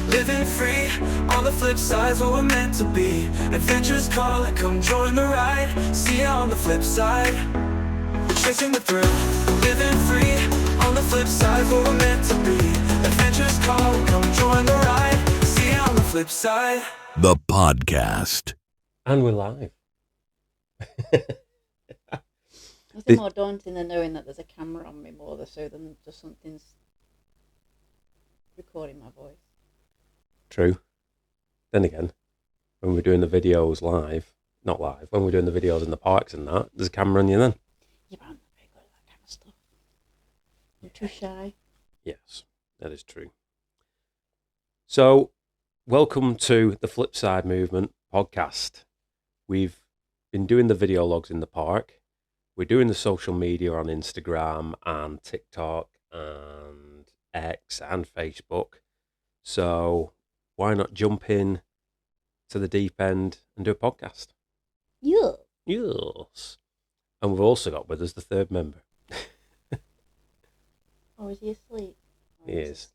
living free. On the flip side's what we're meant to be. Adventures calling, come join the ride. See ya on the flip side. We're chasing the thrill, living free. On the flip side's what we're meant to be. Adventures calling, come join the ride. See ya on the flip side. The podcast. And we're live. Nothing more daunting than knowing that there's a camera on me more so than just something's recording my voice. True. Then again, when we're doing the videos live, not live, when we're doing the videos in the parks and that, there's a camera on you then. Yeah, but I'm not very good at that kind of stuff. I'm too shy. Yes, that is true. So, welcome to the Flipside Movement podcast. We've been doing the video logs in the park. We're doing the social media on Instagram and TikTok and X and Facebook. So why not jump in to the deep end and do a podcast? Yeah. Yes. And we've also got with us the third member. Oh, is he asleep? He is.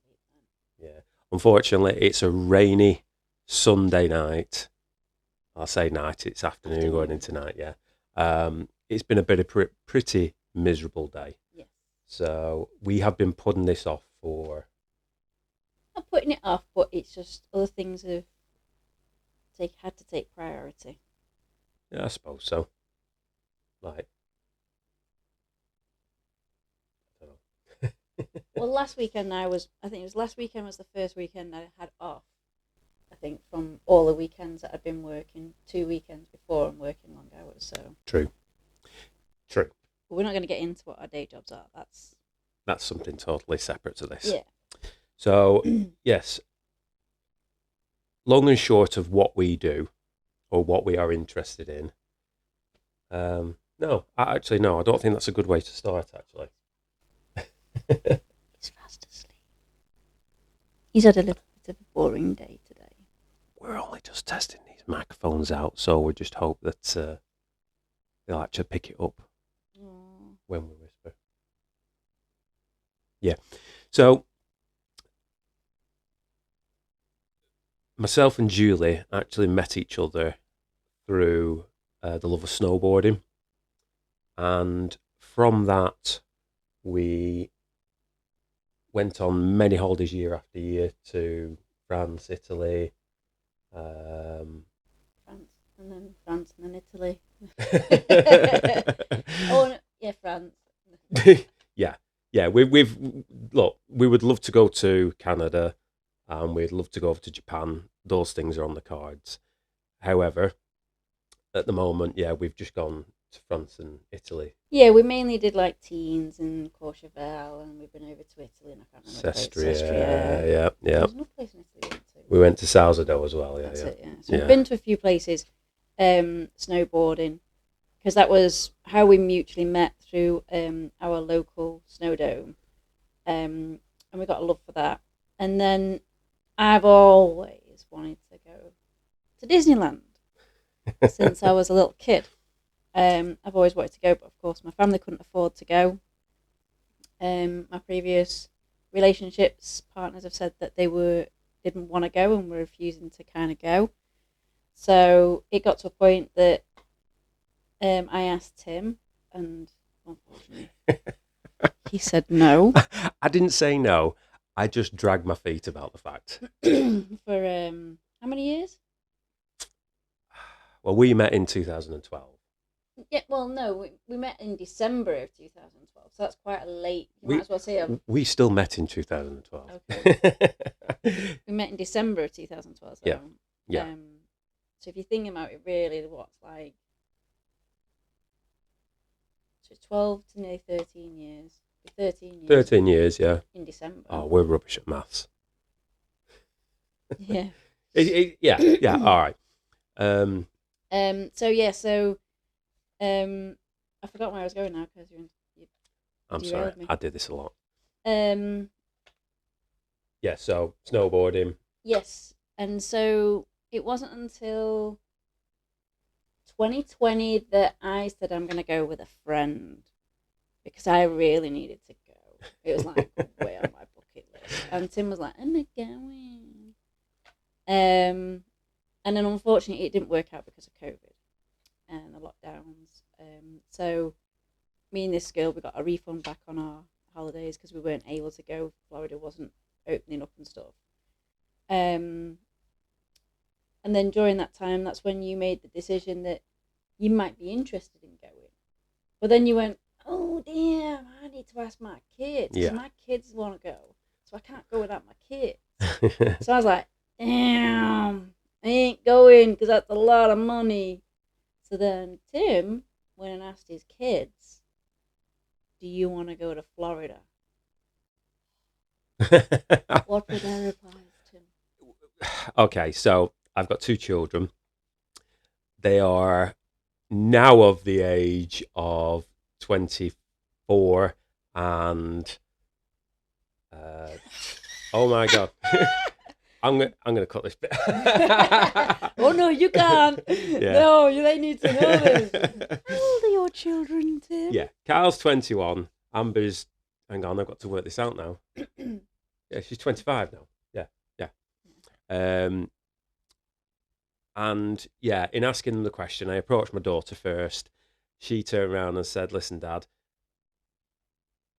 Yeah. Unfortunately, it's a rainy Sunday night. I say night, it's afternoon going into night, yeah. It's been a bit of pretty miserable day. Yes. So we have been putting this off for... Not putting it off, but it's just other things have had to take priority. Yeah, I suppose so. Like... I don't know. Well, last weekend last weekend was the first weekend I had off. I think from all the weekends that I've been working, 2 weekends before I'm working long hours, so... True. But we're not going to get into what our day jobs are. That's something totally separate to this. Yeah. So, yes, long and short of what we do or what we are interested in. I don't think that's a good way to start, actually. He's fast asleep. He's had a little bit of a boring day today. We're only just testing these microphones out, so we just hope that they'll actually pick it up when we whisper. Yeah. So, myself and Julie actually met each other through the love of snowboarding. And from that, we went on many holidays year after year to France, Italy. France and then Italy. Oh, no, yeah, France. yeah. We would love to go to Canada, and we'd love to go over to Japan. Those things are on the cards. However, at the moment, we've just gone to France and Italy. Yeah, we mainly did like Teens and Courchevel, and we've been over to Italy, and I can't remember. Sestria, yeah. There's another place in Italy we went to. We went to Salzado as well, That's yeah. it, yeah. So we've been to a few places, snowboarding, because that was how we mutually met through our local snowdome, and we got a love for that. And then I've always wanted to go to Disneyland since I was a little kid. I've always wanted to go, but of course my family couldn't afford to go. My previous relationships, partners have said that they didn't want to go and were refusing to kind of go. So it got to a point that I asked him, and unfortunately he said no. I didn't say no. I just dragged my feet about the fact. For how many years? Well, we met in 2012. Yeah, well, no, we met in December of 2012, so that's quite a late. You might as well say we still met in 2012. Okay. We met in December of 2012. So, yeah. So if you think about it, really, what's like, so 12 to nearly 13 years. 13 years. 13 years, yeah. In December. Oh, we're rubbish at maths. Yeah. Yeah. All right. I forgot where I was going now because you I'm sorry, me. I did this a lot. Yeah, so snowboarding. Yes, and so it wasn't until 2020 that I said I'm going to go with a friend because I really needed to go. It was like way on my bucket list. And Tim was like, I'm not going. And then unfortunately it didn't work out because of COVID and the lockdowns. So me and this girl, we got a refund back on our holidays because we weren't able to go. Florida wasn't opening up and stuff. And then during that time, that's when you made the decision that you might be interested in going. But then you went, oh damn, I need to ask my kids. Yeah. My kids want to go, so I can't go without my kids. So I was like, damn, I ain't going because that's a lot of money. So then Tim went and asked his kids, do you want to go to Florida? What were their replies, Tim? Okay, so I've got 2 children. They are now of the age of 24 and oh my god. I'm gonna cut this bit. Oh no, you can't. Yeah. No, they need to know this. How old are your children, Tim? Yeah, Carl's 21. Amber's, hang on, I've got to work this out now. Yeah, she's 25 now. Yeah. And yeah, in asking them the question, I approached my daughter first. She turned around and said, listen, Dad,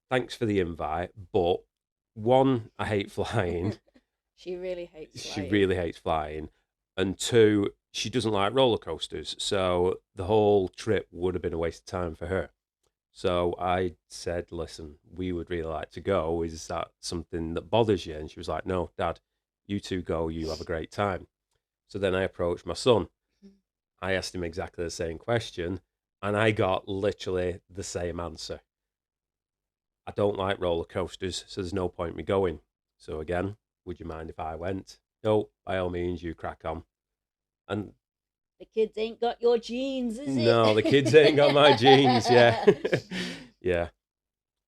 thanks for the invite, but 1, I hate flying. She really hates flying. She really hates flying. And 2, she doesn't like roller coasters. So the whole trip would have been a waste of time for her. So I said, listen, we would really like to go. Is that something that bothers you? And she was like, no, Dad, you 2 go. You have a great time. So then I approached my son. I asked him exactly the same question, and I got literally the same answer. I don't like roller coasters, so there's no point me going. So again, would you mind if I went? No, by all means, you crack on. And the kids ain't got your genes, is it? no, the kids ain't got my genes. Yeah, yeah.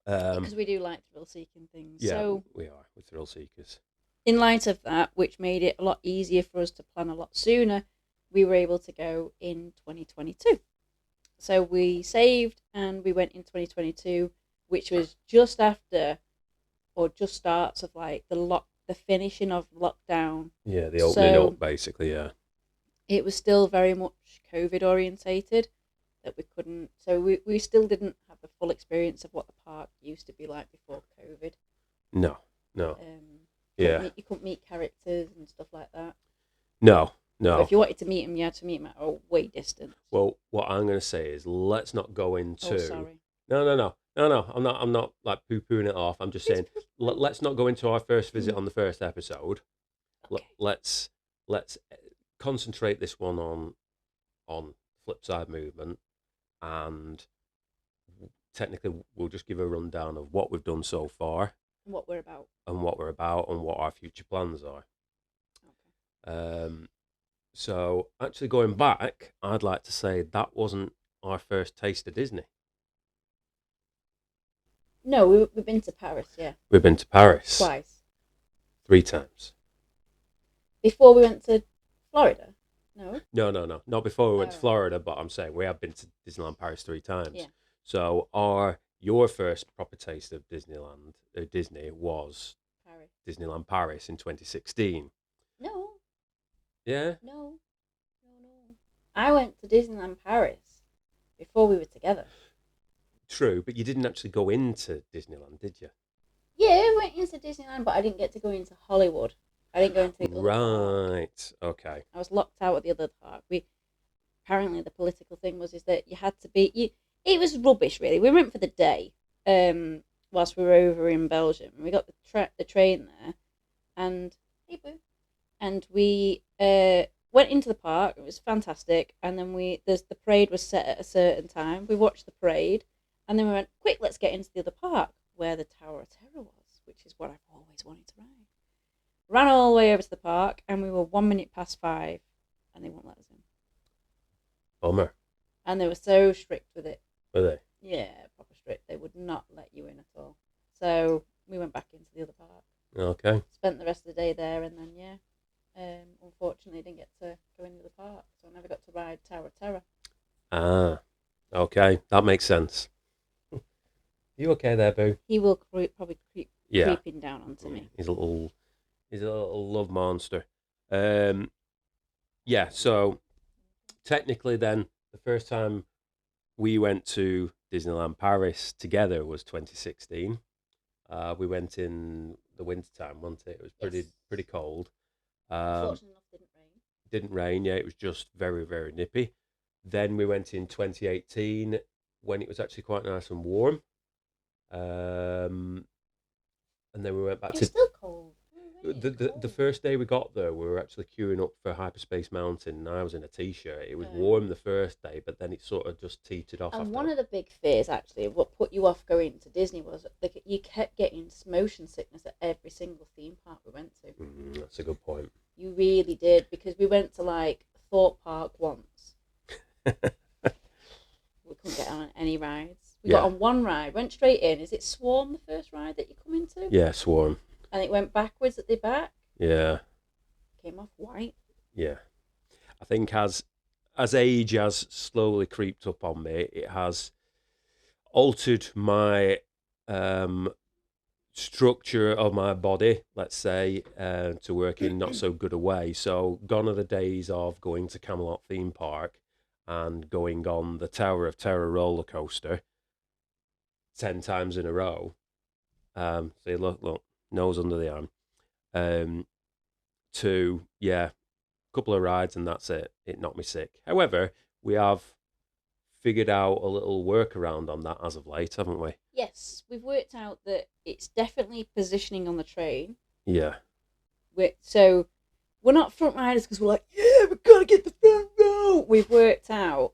Because we do like thrill-seeking things. Yeah, so we are. We're thrill seekers. in light of that, which made it a lot easier for us to plan a lot sooner, we were able to go in 2022. So we saved and we went in 2022, which was just after or just starts of like the finishing of lockdown. Yeah, the opening So- up, basically, yeah. It was still very much COVID orientated that we couldn't, so we still didn't have the full experience of what the park used to be like before COVID. No. You couldn't meet characters and stuff like that. No. But if you wanted to meet them, you had to meet them at a way distance. Well, what I'm going to say is, let's not go into. Oh, sorry. No. I'm not like poo-pooing it off. I'm just saying, let's not go into our first visit on the first episode. Okay. Let's concentrate this one on Flipside movement, and technically we'll just give a rundown of what we've done so far And what we're about. and what we're about and what our future plans are. Okay. So actually going back, I'd like to say that wasn't our first taste of Disney. No, we've been to Paris, yeah. We've been to Paris Twice. 3 times. Before we went to Florida? No? No. Not before we went to Oh. Florida, but I'm saying we have been to Disneyland Paris 3 times. Yeah. So your first proper taste of Disney was Paris. Disneyland Paris in 2016. No. Yeah? No. I went to Disneyland Paris before we were together. True, but you didn't actually go into Disneyland, did you? Yeah, we went into Disneyland, but I didn't get to go into Hollywood. I didn't go into the other park. Right. Okay. I was locked out at the other park. Apparently the political thing is that you had to be. It was rubbish, really. We went for the day. Whilst we were over in Belgium, we got the train there, and we went into the park. It was fantastic, and then the parade was set at a certain time. We watched the parade, and then we went, quick, let's get into the other park where the Tower of Terror was, which is what I've always wanted to ride. Ran all the way over to the park, and we were 1 minute past 5, and they wouldn't let us in. Bummer. And they were so strict with it. Were they? Yeah, proper strict. They would not let you in at all. So we went back into the other park. Okay. Spent the rest of the day there, and then unfortunately didn't get to go into the park, so I never got to ride Tower of Terror. Ah. Okay. That makes sense. You okay there, Boo? He will probably creep Yeah. creeping down onto me. He's a little love monster. Yeah, so technically then the first time we went to Disneyland Paris together was 2016. We went in the winter time, wasn't it? It was pretty cold. Unfortunately enough, didn't rain. Didn't rain, yeah, it was just very, very nippy. Then we went in 2018 when it was actually quite nice and warm. And then we went back It was to still cold. the first day we got there. We were actually queuing up for Hyperspace Mountain, and I was in a t-shirt. It was warm the first day, but then it sort of just teetered off. And one of the big fears, actually, what put you off going to Disney was like you kept getting motion sickness at every single theme park we went to. That's a good point. You really did, because we went to like Thorpe Park once. We couldn't get on any rides. We got on one ride, went straight in. Is it Swarm, the first ride that you come into? Yeah, Swarm. And it went backwards at the back. Yeah. Came off white. Yeah. I think as age has slowly creeped up on me, it has altered my structure of my body, let's say, to work in not so good a way. So gone are the days of going to Camelot theme park and going on the Tower of Terror roller coaster 10 times in a row. See, look, nose under the arm. To, a couple of rides and that's it. It knocked me sick. However, we have figured out a little workaround on that as of late, haven't we? Yes, we've worked out that it's definitely positioning on the train. Yeah. So we're not front riders because we're like, yeah, we've got to get the front row. We've worked out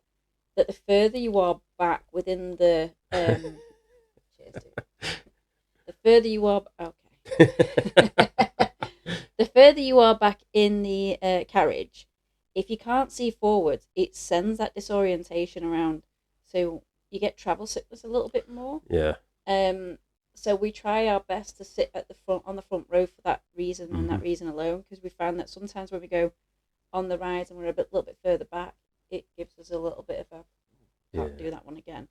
that the further you are back within the cheers, dude. The further you are, the further you are back in the carriage, if you can't see forwards, it sends that disorientation around, so you get travel sickness a little bit more. Yeah. So we try our best to sit at the front, on the front row, for that reason and that reason alone, because we found that sometimes when we go on the rides and we're a little bit further back, it gives us a little bit of a can't do that one again.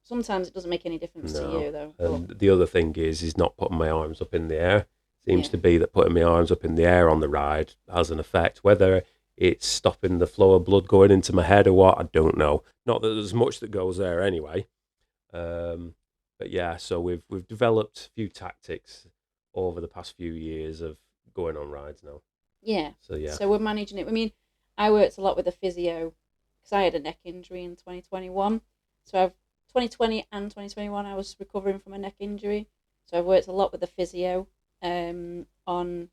Sometimes it doesn't make any difference to you though. And the other thing is not putting my arms up in the air. Seems to be that putting my arms up in the air on the ride has an effect. Whether it's stopping the flow of blood going into my head or what, I don't know. Not that there's much that goes there anyway. But yeah, so we've developed a few tactics over the past few years of going on rides now. Yeah. So So we're managing it. I mean, I worked a lot with a physio because I had a neck injury in 2021. So 2020 and 2021, I was recovering from a neck injury. So I've worked a lot with a physio on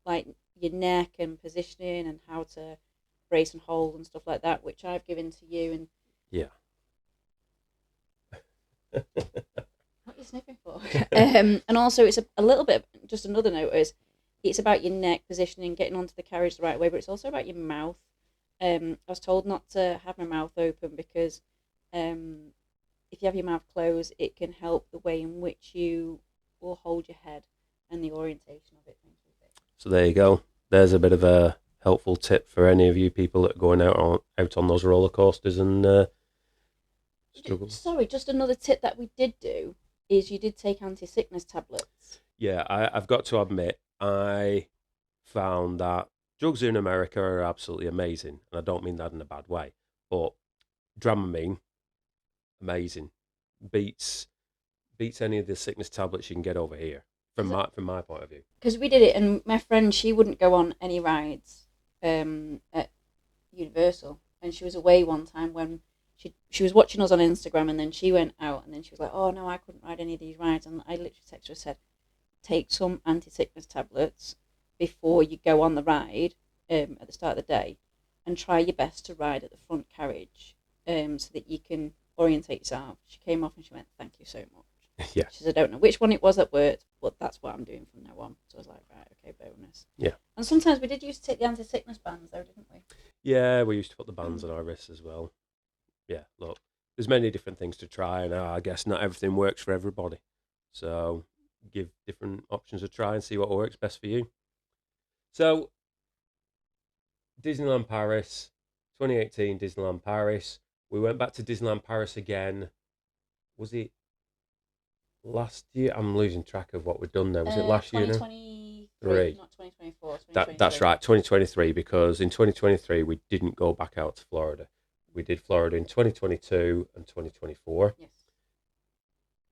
like your neck and positioning and how to brace and hold and stuff like that, which I've given to you. And yeah. What are you sniffing for? And also, it's a little bit, just another note is, it's about your neck positioning, getting onto the carriage the right way, but it's also about your mouth. I was told not to have my mouth open because if you have your mouth closed, it can help the way in which you will hold your head and the orientation of it. So there you go. There's a bit of a helpful tip for any of you people that are going out on those roller coasters and struggle. Sorry, just another tip that we did do is you did take anti-sickness tablets. Yeah, I've got to admit, I found that drugs in America are absolutely amazing, and I don't mean that in a bad way, but Dramamine, amazing, beats any of the sickness tablets you can get over here from my point of view. Because we did it, and my friend, she wouldn't go on any rides at Universal, and she was away one time when she was watching us on Instagram, and then she went out, and then she was like, oh no, I couldn't ride any of these rides, and I literally texted her and said, take some anti-sickness tablets before you go on the ride at the start of the day, and try your best to ride at the front carriage so that you can orientate yourself. She came off and she went, thank you so much. Yeah. She said, I don't know which one it was that worked, but that's what I'm doing from now on. So I was like, right, okay, bonus. Yeah. And sometimes we did used to take the anti-sickness bands though, didn't we? Yeah, we used to put the bands on our wrists as well. Yeah, look, there's many different things to try, and I guess not everything works for everybody. So give different options a try and see what works best for you. So Disneyland Paris, 2018 Disneyland Paris. We went back to Disneyland Paris again. Was it last year? I'm losing track of what we've done now. Was it last year now? 2023. 2023. Not 2024. That's right, 2023, because in 2023 we didn't go back out to Florida. We did Florida in 2022 and 2024. Yes.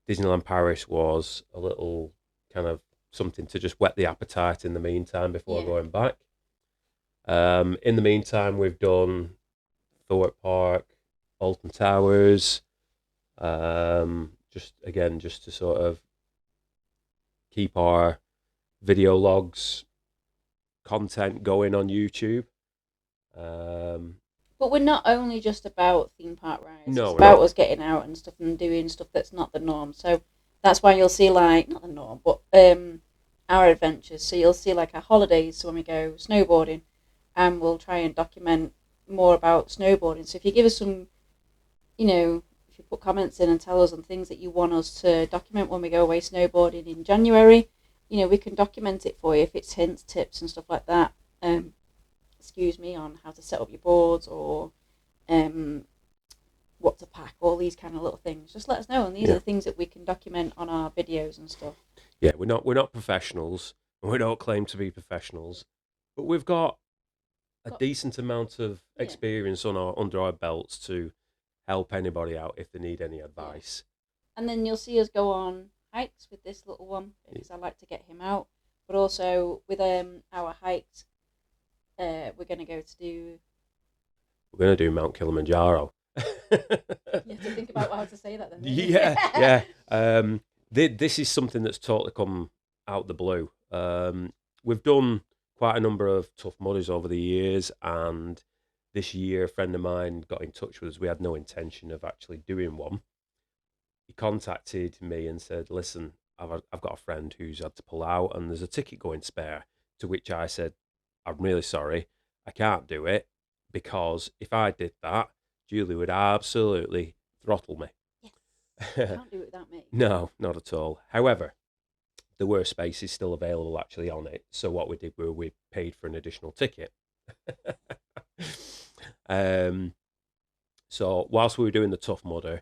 Disneyland Paris was a little kind of something to just whet the appetite in the meantime before Yeah. going back. In the meantime, we've done Thorpe Park, Alton Towers, just to sort of keep our video logs content going on YouTube. But we're not only just about theme park rides. No, it's we're about not. us getting out and stuff and doing stuff that's not the norm. So that's why you'll see, like, not the norm, but our adventures. So you'll see, like, our holidays, so when we go snowboarding, and we'll try and document more about snowboarding. So if you give us some, if you put comments in and tell us on things that you want us to document when we go away snowboarding in January, we can document it for you if it's hints, tips, and stuff like that. On how to set up your boards or what to pack, all these kind of little things. Just let us know, and these are the things that we can document on our videos and stuff. Yeah, we're not professionals, and we don't claim to be professionals, but we've got a decent amount of experience under our belts to help anybody out if they need any advice. Yeah. And then you'll see us go on hikes with this little one, because I like to get him out. But also with our hikes, we're going to do Mount Kilimanjaro. You have to think about how to say that then. Yeah. This is something that's totally come out the blue. We've done quite a number of Tough Mudders over the years, and this year a friend of mine got in touch with us. We had no intention of actually doing one. He contacted me and said, listen, I've got a friend who's had to pull out and there's a ticket going spare, to which I said, I'm really sorry, I can't do it, because if I did that, Julie would absolutely throttle me. Yes. Can't do it without me. No, not at all. However, there were spaces still available actually on it. So what we did we paid for an additional ticket. So whilst we were doing the Tough Mudder,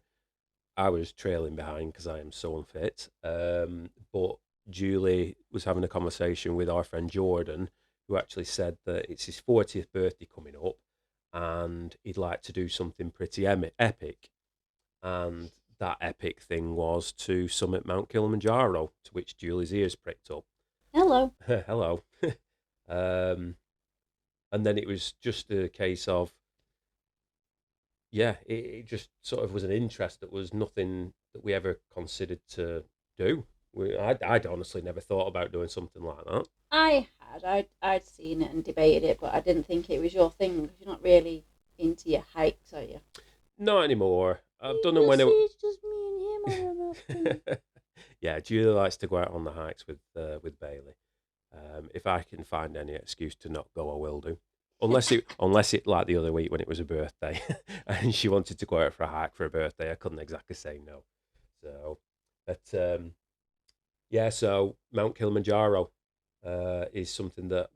I was trailing behind because I am so unfit. But Julie was having a conversation with our friend Jordan, who actually said that it's his 40th birthday coming up and he'd like to do something pretty epic. And that epic thing was to summit Mount Kilimanjaro, to which Julie's ears pricked up. Hello. Hello. And then it was just a case of, it just sort of was an interest that was nothing that we ever considered to do. I'd honestly never thought about doing something like that. I'd seen it and debated it, but I didn't think it was your thing, because you're not really into your hikes, are you? Not anymore. I've done them when it's just me and him on an afternoon. Yeah, Julie likes to go out on the hikes with Bailey. If I can find any excuse to not go, I will do. Unless it like the other week when it was her birthday and she wanted to go out for a hike for her birthday, I couldn't exactly say no. So, but so Mount Kilimanjaro is something that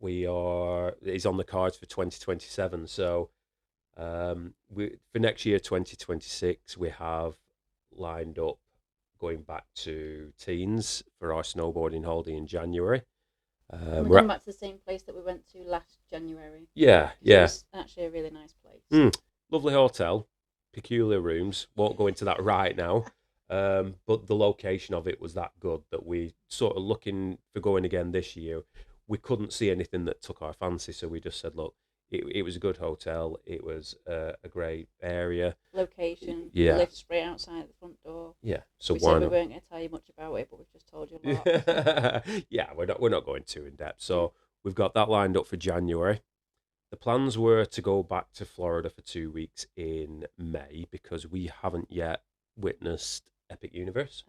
is on the cards for 2027. So for next year, 2026, we have lined up going back to Teens for our snowboarding holiday in January. We're going back to the same place that we went to last January. Yeah. It's actually a really nice place. Lovely hotel, peculiar rooms. Won't go into that right now. But the location of it was that good that we sort of looking for going again this year. We couldn't see anything that took our fancy, so we just said, look, it was a good hotel. It was a great area. Location. Yeah. The lift's right outside the front door. Yeah. So we why said not? We weren't going to tell you much about it, but we've just told you a lot. Yeah, we're not going too in depth. So we've got that lined up for January. The plans were to go back to Florida for 2 weeks in May, because we haven't yet witnessed Epic Universe.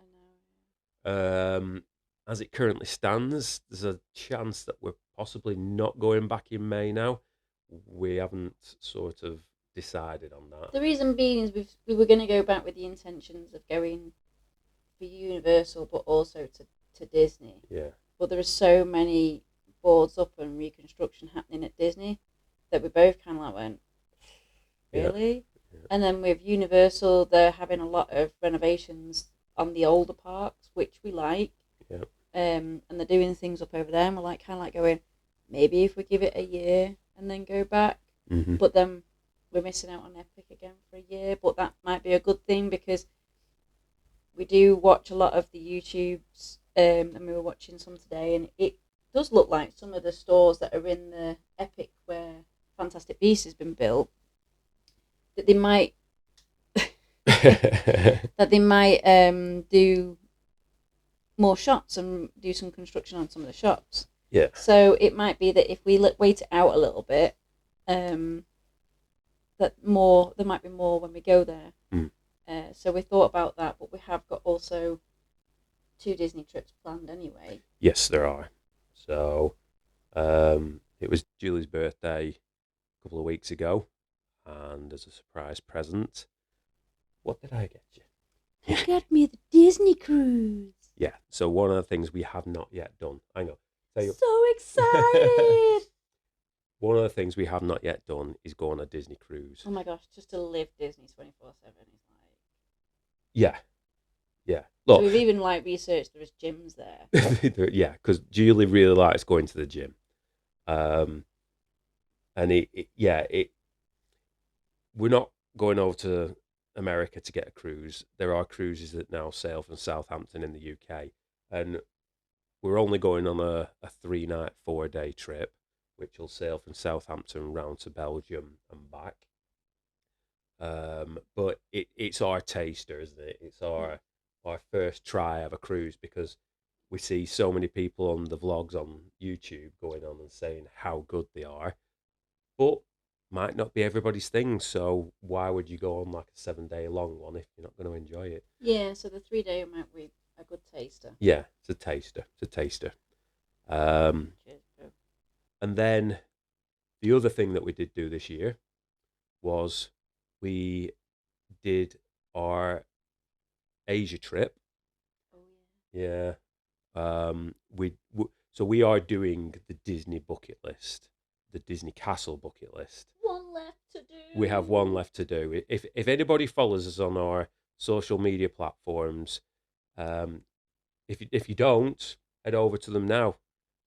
I know. As it currently stands, there's a chance that we're possibly not going back in May now. We haven't sort of decided on that. The reason being is we were going to go back with the intentions of going for Universal, but also to Disney. Yeah. But there are so many boards up and reconstruction happening at Disney that we both kind of like went, really? Yeah. And then with Universal, they're having a lot of renovations on the older parks, which we like. Yeah. And they're they're doing things up over there, and we're like kind of like going, maybe if we give it a year and then go back, but then we're missing out on Epic again for a year. But that might be a good thing because we do watch a lot of the YouTubes, and we were watching some today, and it does look like some of the stores that are in the Epic where Fantastic Beasts has been built, that they might do more shops and do some construction on some of the shops. Yeah. So it might be that if we wait it out a little bit, there might be more when we go there. So we thought about that, but we have got also 2 Disney trips planned anyway. Yes, there are. So it was Julie's birthday a couple of weeks ago, and as a surprise present, what did I get you? You got me the Disney cruise. Yeah, so one of the things we have not yet done, hang on. So excited! One of the things we have not yet done is go on a Disney cruise. Oh my gosh, just to live Disney 24/7 is like... Yeah. So Look, we've even like researched there is gyms there. yeah, because Julie really likes going to the gym. And we're not going over to America to get a cruise. There are cruises that now sail from Southampton in the UK, and we're only going on a 3-night, 4-day trip, which will sail from Southampton round to Belgium and back. But it's our taster, isn't it? It's our first try of a cruise, because we see so many people on the vlogs on YouTube going on and saying how good they are, but might not be everybody's thing. So why would you go on like a 7-day long one if you're not going to enjoy it? Yeah, so the 3-day might be a good taster. Yeah, it's a taster. Cheers, bro. And then the other thing that we did do this year was we did our Asia trip. Oh yeah. So we are doing the Disney bucket list, the Disney Castle bucket list. One left to do. We have one left to do. If anybody follows us on our social media platforms, if you don't, head over to them now.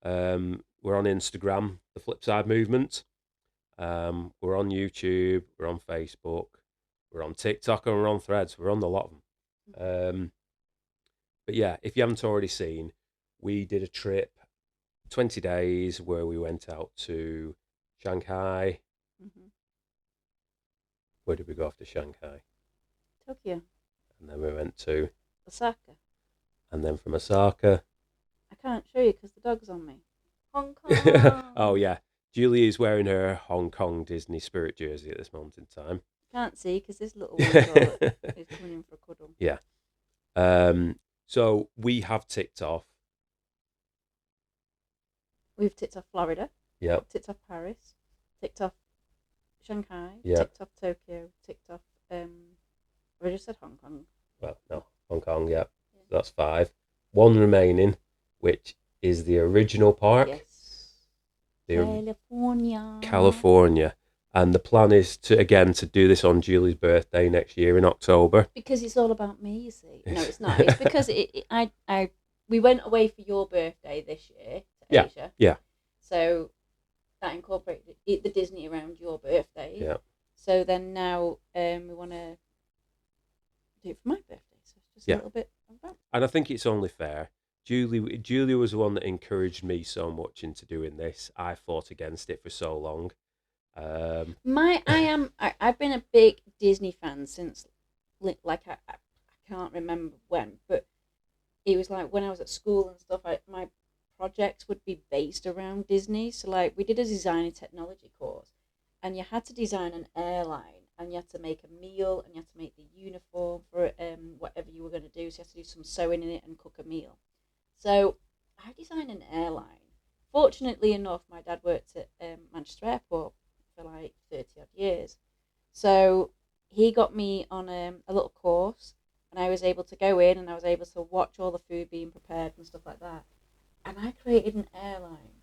We're on Instagram, the Flipside Movement. We're on YouTube. We're on Facebook. We're on TikTok, and we're on Threads. We're on a lot of them. But yeah, if you haven't already seen, we did a trip, 20 days, where we went out to Shanghai. Where did we go after Shanghai? Tokyo. And then we went to Osaka. And then from Osaka. I can't show you because the dog's on me. Hong Kong. Oh yeah, Julie is wearing her Hong Kong Disney Spirit jersey at this moment in time. Can't see because this little one is coming in for a cuddle. Yeah. So we have ticked off. We've ticked off Florida. Yep. Ticked off Paris. Ticked off Shanghai. Yep. Ticked off Tokyo. Ticked off. I just said Hong Kong. Well, no, Hong Kong. Yep. Yeah. So that's 5. 1 remaining, which is the original park. Yes. California. California. And the plan is to do this on Julie's birthday next year in October. Because it's all about me, you see. No, it's not. It's because we went away for your birthday this year to Asia. Yeah. So that incorporated the Disney around your birthday. Yeah. So then now we want to do it for my birthday. So it's just a little bit of that. And I think it's only fair. Julie was the one that encouraged me so much into doing this. I fought against it for so long. I've been a big Disney fan since like I can't remember when, but it was like when I was at school and stuff. My projects would be based around Disney. So like we did a design and technology course, and you had to design an airline, and you had to make a meal, and you had to make the uniform for whatever you were going to do. So you had to do some sewing in it and cook a meal. So I designed an airline. Fortunately enough, my dad worked at Manchester Airport for like 30 odd years. So he got me on a little course, and I was able to go in and I was able to watch all the food being prepared and stuff like that. And I created an airline.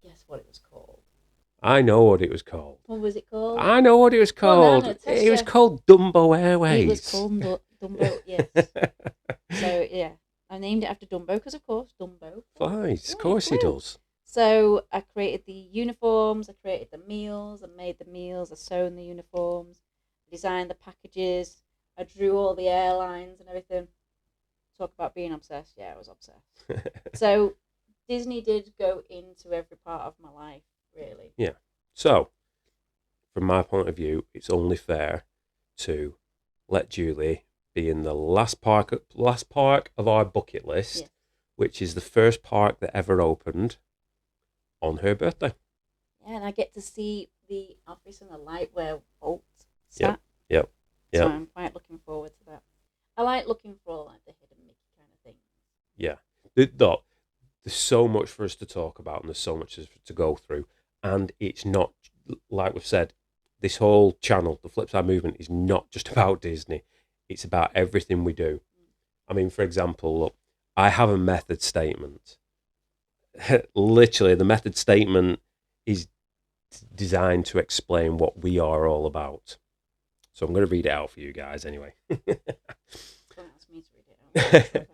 Guess what it was called? I know what it was called. What was it called? I know what it was called. It was called Dumbo Airways. It was called Dumbo, yes. So yeah, I named it after Dumbo because, of course, Dumbo Flies. Of course he flew. does. So I created the uniforms, I created the meals, I made the meals, I sewn the uniforms, designed the packages, I drew all the airlines and everything. Talk about being obsessed. Yeah, I was obsessed. So Disney did go into every part of my life, really. Yeah. So, from my point of view, it's only fair to let Julie be in the last park of our bucket list, Yeah. which is the first park that ever opened on her birthday. Yeah, and I get to see the office and the light where Bolt sat. Yep. So I'm quite looking forward to that. I like looking for all like the hidden Mickey kind of things. Yeah. There's so much for us to talk about and there's so much to go through. And it's not, like we've said, this whole channel, the Flipside movement, is not just about Disney. It's about everything we do. I mean, for example, look, I have a method statement. Literally, the method statement is designed to explain what we are all about. So I'm going to read it out for you guys anyway. Don't ask me to read it out.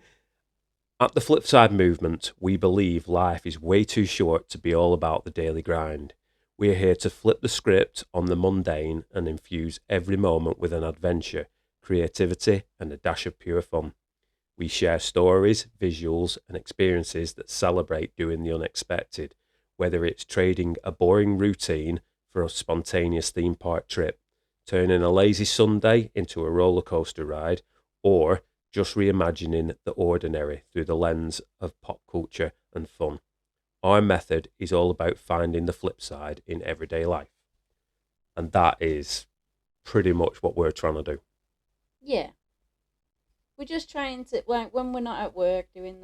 At the Flipside movement, we believe life is way too short to be all about the daily grind. We are here to flip the script on the mundane and infuse every moment with an adventure, creativity, and a dash of pure fun. We share stories, visuals, and experiences that celebrate doing the unexpected, whether it's trading a boring routine for a spontaneous theme park trip, turning a lazy Sunday into a roller coaster ride, or just reimagining the ordinary through the lens of pop culture and fun. Our method is all about finding the flip side in everyday life. And that is pretty much what we're trying to do. Yeah. We're just trying to, like, when we're not at work doing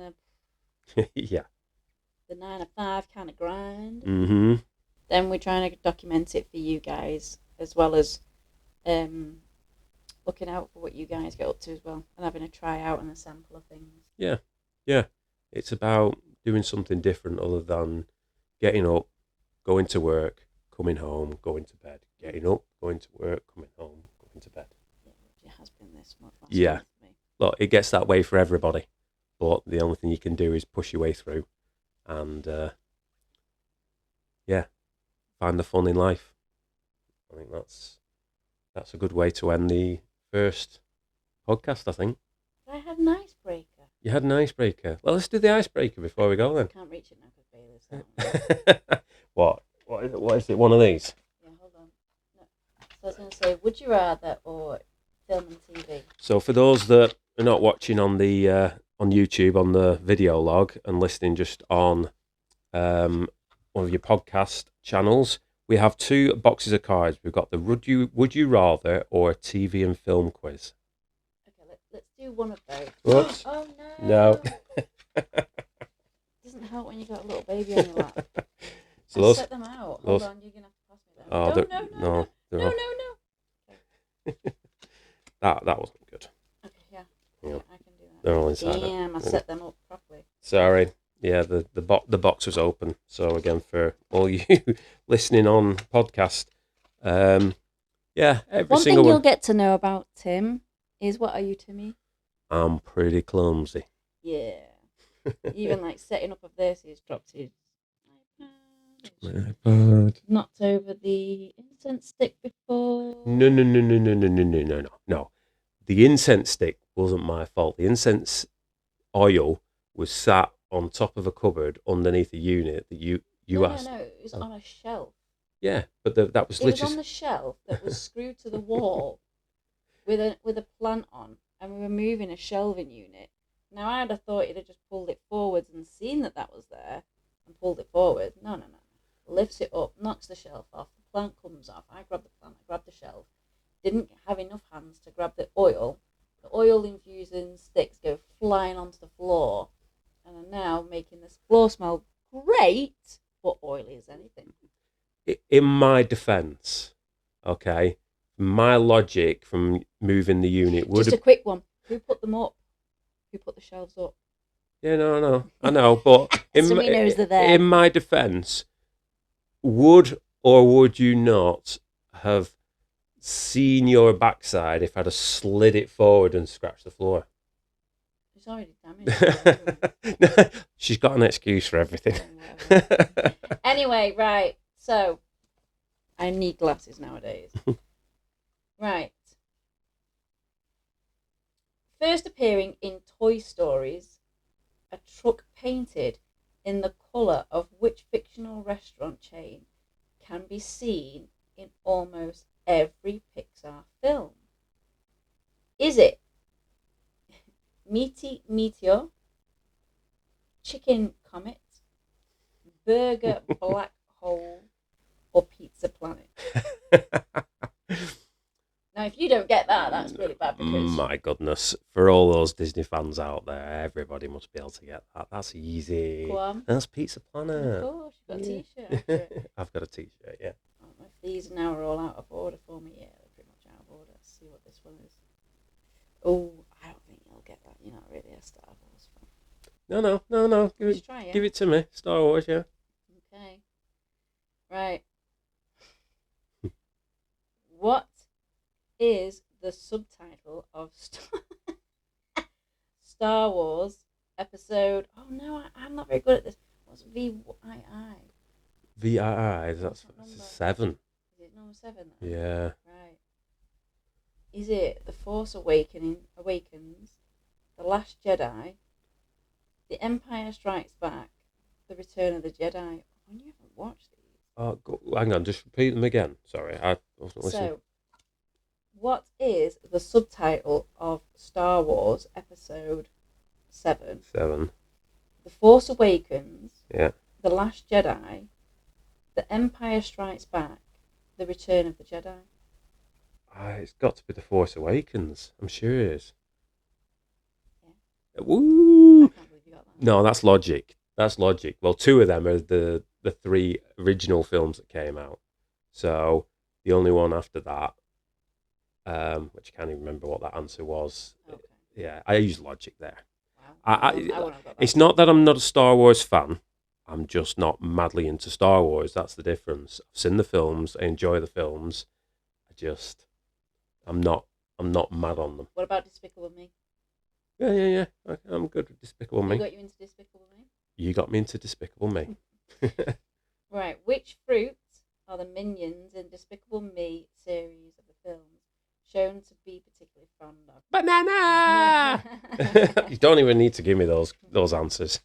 Yeah. the 9 to 5 kind of grind, Mm-hmm. then we're trying to document it for you guys, as well as looking out for what you guys get up to as well, and having a try out and a sample of things. Yeah. Yeah. It's about doing something different other than getting up, going to work, coming home, going to bed. Getting up, going to work, coming home, going to bed. Yeah, it has been this month. Yeah. For me. Look, it gets that way for everybody, but the only thing you can do is push your way through and, find the fun in life. I think that's a good way to end the first podcast, I think. I had an icebreaker. You had an icebreaker. Well, let's do the icebreaker before we go then. Can't reach it now because Bailey's down. What? What is it? One of these? Yeah, hold on. No. So I was going to say, would you rather or film and TV? So for those that are not watching on the on YouTube on the video log and listening just on one of your podcast channels, we have 2 boxes of cards. We've got the would you rather or TV and film quiz. Okay, let's do one of those. Whoops. Oh No. Doesn't help when you got a little baby on your lap. So I those, set them out. those- Hold on, you're gonna have to pass me that. oh, no, they're- no, no, no, they're no, all- no, no. that wasn't good. Okay, yeah, Yeah. I can do that. They're all inside. Damn, I set them up properly. Sorry. Yeah, the box was open. So again, for all you listening on podcast, every One single thing you'll one. get to know about Tim is, what are you, Timmy? I'm pretty clumsy. Yeah. Even like setting up of this, he's dropped his iPad. iPad. Knocked over the incense stick before. No. The incense stick wasn't my fault. The incense oil was sat on top of a cupboard underneath a unit that you asked. No, it was on a shelf. Yeah, but that was It was literally. on the shelf that was screwed to the wall with a plant on, and we were moving a shelving unit. Now I'd have thought he'd have just pulled it forwards and seen that was there and pulled it forward. No. Lifts it up, knocks the shelf off, the plant comes off. I grab the plant, I grab the shelf. Didn't have enough hands to grab the oil. The oil infusing sticks go flying onto the floor and are now making this floor smell great, but oily as anything. In my defence, okay, my logic from moving the unit would Just a have. quick one. Who put them up? Who put the shelves up? Yeah, no, I know, but So he knows they're there. in my defence, would or would you not have seen your backside if I'd have slid it forward and scratched the floor? It's already damaged. She's got an excuse for everything. Anyway, right. So, I need glasses nowadays. Right. First appearing in Toy Stories, a truck painted in the colour of which fictional restaurant chain can be seen in almost every Pixar film? Is it Meaty Meteor, Chicken Comet, Burger Black Hole, or Pizza Planet? Now, if you don't get that, that's really bad because... My goodness. For all those Disney fans out there, everybody must be able to get that. That's easy. Go on. That's Pizza Planet. Of course, you've got a t-shirt after it. I've got a t-shirt, yeah. I don't know if these now are all out of order for me. Yeah, they're pretty much out of order. Let's see what this one is. Oh, I don't think you'll get that. You're not really a Star Wars fan. No. Just try it. Give it to me. Star Wars, yeah. Okay. Right. What is the subtitle of Star Wars episode? Oh no, I'm not very good at this. What's VII? VII, that's that number? 7. Is it number 7? Then? Yeah. Right. Is it The Force Awakens, The Last Jedi, The Empire Strikes Back, The Return of the Jedi? Oh, you haven't watched these. Hang on, just repeat them again. Sorry, I wasn't listening. So, what is the subtitle of Star Wars Episode 7? 7. The Force Awakens, Yeah. The Last Jedi, The Empire Strikes Back, The Return of the Jedi. It's got to be The Force Awakens. I'm sure it is. Yeah. Woo! I can't believe you got that. No, that's logic. That's logic. Well, 2 of them are the 3 original films that came out. So the only one after that, which I can't even remember what that answer was. Okay. Yeah, I use logic there. Wow. I wouldn't have got that. It's not that I'm not a Star Wars fan. I'm just not madly into Star Wars. That's the difference. I've seen the films. I enjoy the films. I'm not mad on them. What about Despicable Me? Yeah. I'm good with Despicable Me. Who got you into Despicable Me? You got me into Despicable Me. Right. Which fruit are the minions in Despicable Me series of the films shown to be particularly fond of? Banana! You don't even need to give me those answers.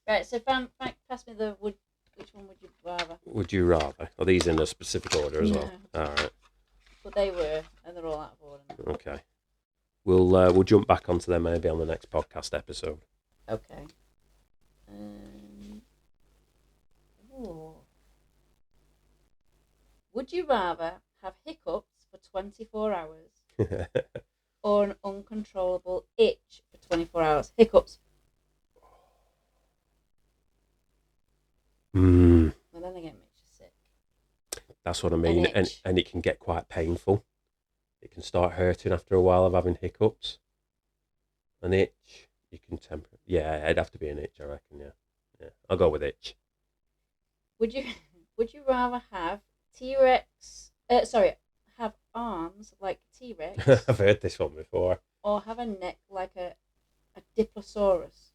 Right. So, pass me the would. Which one would you rather? Would you rather? Are these in a specific order as well? All right. But they were, and they're all out of order now. Okay. We'll jump back onto them maybe on the next podcast episode. Okay. Would you rather have hiccups for 24 hours or an uncontrollable itch for 24 hours? Hiccups. Well, then again, makes you sick. That's what I mean. And it can get quite painful. It can start hurting after a while of having hiccups. An itch, you can temper. Yeah, it'd have to be an itch, I reckon. Yeah. I'll go with itch. Would you rather have have arms like a T-Rex I've heard this one before. or have a neck like a Diplosaurus?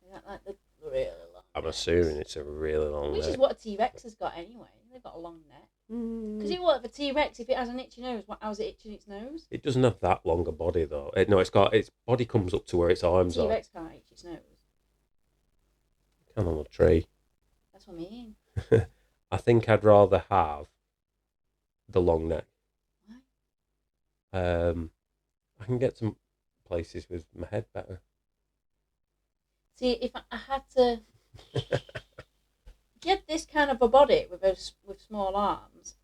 Is that like the really long I'm neck? assuming it's a really long Which neck. is what a T-Rex has got anyway. They've got a long neck. Because if a T-Rex, if it has an itchy nose, how's it itching its nose? It doesn't have that long a body though. Its body comes up to where its arms are. T-Rex can't itch its nose. Can on a tree. That's what I mean. I think I'd rather have the long neck. Why? I can get to places with my head better. See, if I had to... If you had this kind of a body with small arms,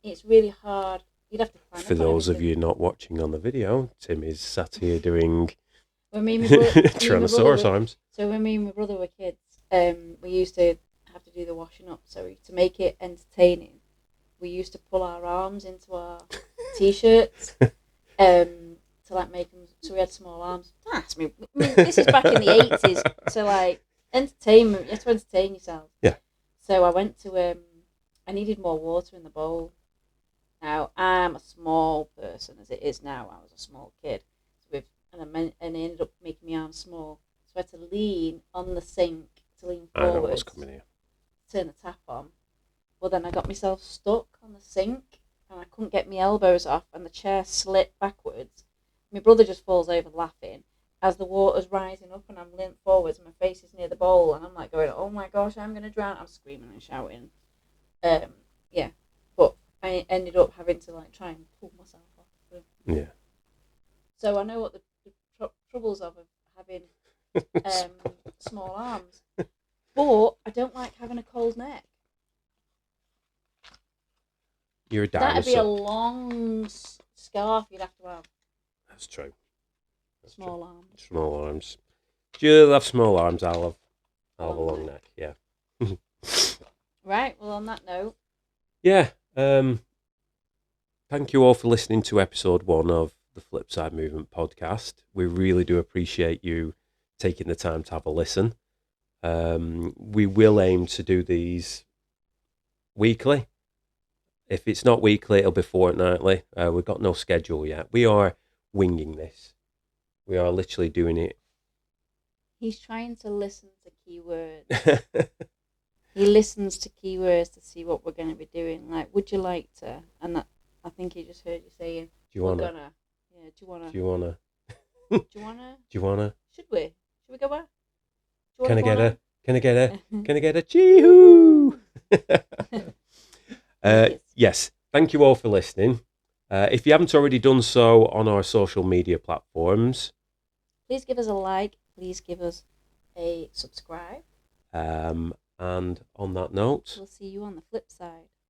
it's really hard. You'd have to climb For up on those of everything. you not watching on the video, Tim is sat here doing When me and my brother, Tyrannosaurus arms. So when me and my brother were kids, we used to have to do the washing up. So to make it entertaining, we used to pull our arms into our t-shirts to like make them. So we had small arms. Don't ask me. I mean, this is back in the 80s. So like entertainment, you have to entertain yourself. Yeah. So I went to I needed more water in the bowl. Now, I'm a small person as it is now. I was a small kid. And it ended up making my arms small. So I had to lean on the sink to lean I know forward. what's coming here. Turn the tap on. Well, then I got myself stuck on the sink and I couldn't get my elbows off and the chair slipped backwards. My brother just falls over laughing as the water's rising up and I'm leant forwards and my face is near the bowl and I'm like going, oh my gosh, I'm going to drown. I'm screaming and shouting. Yeah, but I ended up having to like try and pull myself off. Yeah. So I know what the troubles of having small arms. But I don't like having a cold neck. You're a dinosaur. That'd be a long scarf you'd have to have. That's true. Small arms. Small arms. You'll have small arms. I'll have a long neck. Yeah. Right. Well, on that note. Yeah. Thank you all for listening to episode 1 of the Flipside Movement podcast. We really do appreciate you taking the time to have a listen. We will aim to do these weekly. If it's not weekly, it'll be fortnightly. We've got no schedule yet. We are winging this. We are literally doing it. He's trying to listen to keywords. He listens to keywords to see what we're going to be doing. Like, would you like to? And that, I think he just heard you saying, Do you wanna? Yeah, do you wanna? Do you wanna? Do you wanna? Do you wanna? Should we? Should we go back? Can I get a? Can I get a? Can I get a chee-hoo? Yes. Thank you all for listening. If you haven't already done so on our social media platforms, please give us a like. Please give us a subscribe. And on that note, we'll see you on the flip side.